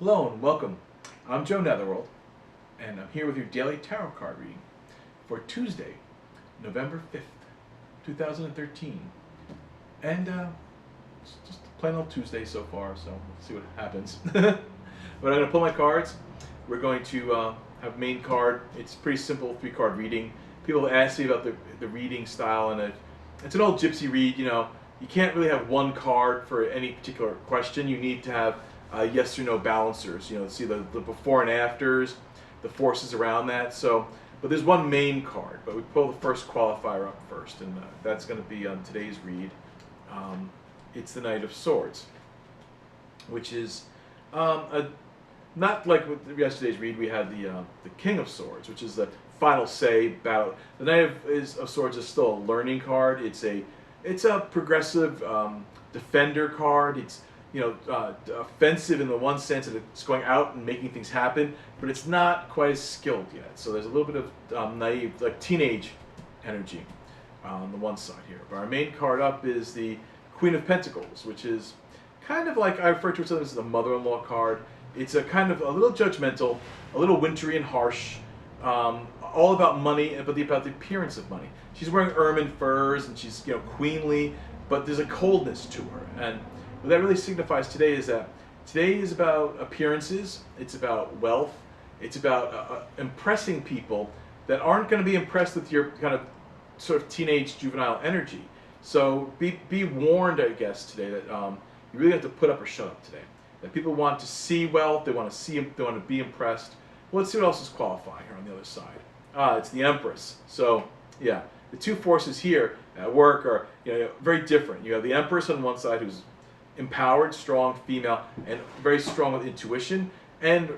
Hello and welcome. I'm Joe Netherworld, and I'm here with your daily tarot card reading for Tuesday, November 5th, 2013. And it's just a plain old Tuesday so far, so we'll see what happens. But I'm going to pull my cards. We're going to have main card. It's pretty simple 3-card reading. People ask me about the reading style, and it's an old gypsy read. You know, you can't really have one card for any particular question. You need to have yes or no balancers, you know, see the before and afters, the forces around that. So, but there's one main card, but we pull the first qualifier up first, and that's going to be on today's read. It's the Knight of Swords, which is not like with yesterday's read. We had the King of Swords, which is the final say battle. The Knight of Swords is still a learning card. It's a progressive defender card. It's offensive in the one sense that it's going out and making things happen, but it's not quite as skilled yet. So there's a little bit of naive, like teenage energy on the one side here. But our main card up is the Queen of Pentacles, which is kind of like, I refer to it sometimes as the mother-in-law card. It's a kind of a little judgmental, a little wintry and harsh, all about money, but about the appearance of money. She's wearing ermine furs and she's queenly, but there's a coldness to her. And what that really signifies today is that today is about appearances, it's about wealth, it's about impressing people that aren't going to be impressed with your kind of sort of teenage juvenile energy. So be warned, I guess, today that you really have to put up or shut up today. That people want to see wealth, they want to see, they want to be impressed. Well, let's see what else is qualifying here on the other side. It's the Empress. So yeah, the two forces here at work are very different. You have the Empress on one side, who's empowered, strong, female, and very strong with intuition, and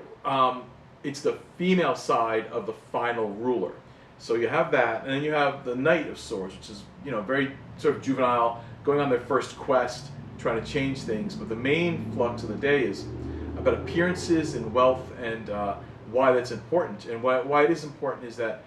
it's the female side of the final ruler. So you have that, and then you have the Knight of Swords, which is very sort of juvenile, going on their first quest, trying to change things. But the main flux of the day is about appearances and wealth, and why that's important. And why it is important is that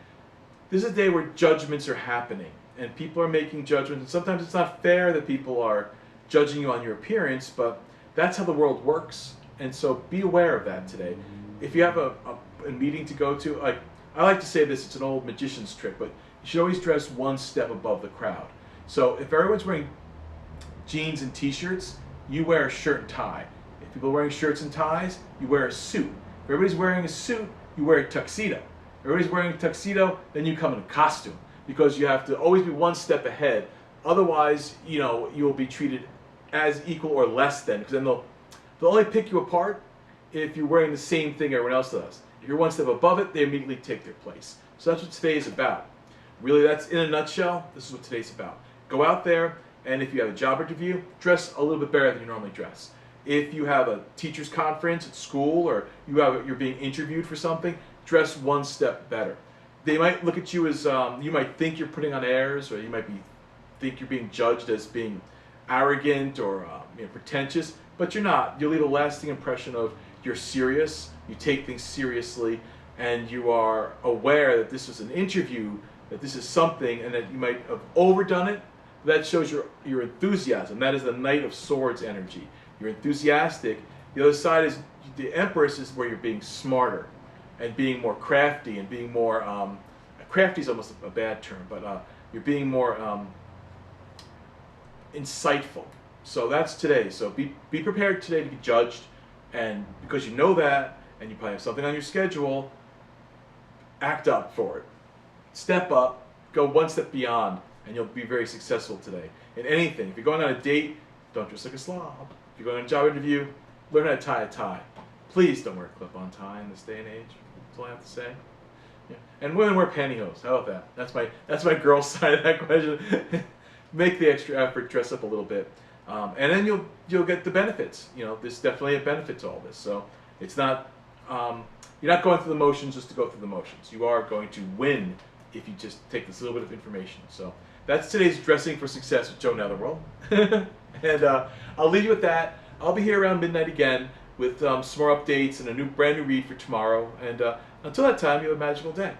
this is a day where judgments are happening, and people are making judgments, and sometimes it's not fair that people are judging you on your appearance, but that's how the world works, and so be aware of that today. If you have a meeting to go to, like I like to say this, it's an old magician's trick, but you should always dress one step above the crowd. So if everyone's wearing jeans and t-shirts, you wear a shirt and tie. If people are wearing shirts and ties, you wear a suit. If everybody's wearing a suit, you wear a tuxedo. If everybody's wearing a tuxedo, then you come in a costume, because you have to always be one step ahead. Otherwise, you'll be treated as equal or less than, because then they'll only pick you apart if you're wearing the same thing everyone else does. If you're one step above it, they immediately take their place. So that's what today is about. Really, that's in a nutshell, this is what today's about. Go out there, and if you have a job interview, dress a little bit better than you normally dress. If you have a teacher's conference at school, or you're being interviewed for something, dress one step better. They might look at you as, you might think you're putting on airs, or you might think you're being judged as being arrogant or pretentious, but you're not. You'll leave a lasting impression of you're serious, you take things seriously, and you are aware that this is an interview, that this is something, and that you might have overdone it. That shows your enthusiasm. That is the Knight of Swords energy. You're enthusiastic. The other side is the Empress, is where you're being smarter and being more crafty and being more, crafty is almost a bad term, but you're being more insightful. So that's today. So be prepared today to be judged, and because you know that, and you probably have something on your schedule, act up for it. Step up, go one step beyond, and you'll be very successful today in anything. If you're going on a date, don't dress like a slob. If you're going on a job interview, learn how to tie a tie. Please don't wear a clip-on tie in this day and age. That's all I have to say. Yeah. And women wear pantyhose. How about that? That's my girl side of that question. Make the extra effort, dress up a little bit, and then you'll get the benefits. There's definitely a benefit to all this. So it's not you're not going through the motions just to go through the motions. You are going to win if you just take this little bit of information. So that's today's Dressing for Success with Joe Netherworld, and I'll leave you with that. I'll be here around midnight again with some more updates and a brand new read for tomorrow. And until that time, you have a magical day.